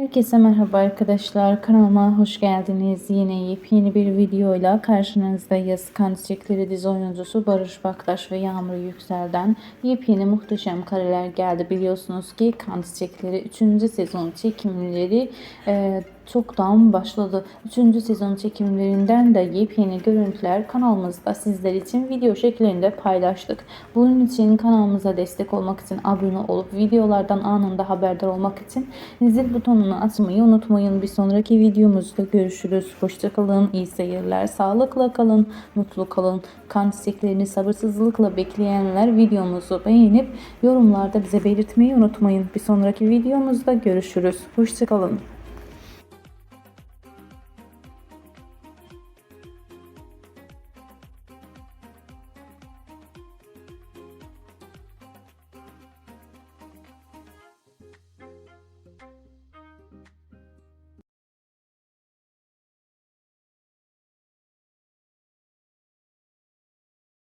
Herkese merhaba arkadaşlar, kanalıma hoş geldiniz. Yine yepyeni bir videoyla karşınızdayız. Kan Çiçekleri dizi oyuncusu Barış Baktaş ve Yağmur Yüksel'den yepyeni muhteşem kareler geldi. Biliyorsunuz ki Kan Çiçekleri 3. sezon çekimleri çoktan başladı. 3. sezon çekimlerinden de yepyeni görüntüler kanalımızda sizler için video şeklinde paylaştık. Bunun için kanalımıza destek olmak için abone olup videolardan anında haberdar olmak için zil butonunu açmayı unutmayın. Bir sonraki videomuzda görüşürüz. Hoşça kalın, iyi seyirler, sağlıkla kalın, mutlu kalın. Kan Çiçeklerini sabırsızlıkla bekleyenler videomuzu beğenip yorumlarda bize belirtmeyi unutmayın. Bir sonraki videomuzda görüşürüz. Hoşça kalın.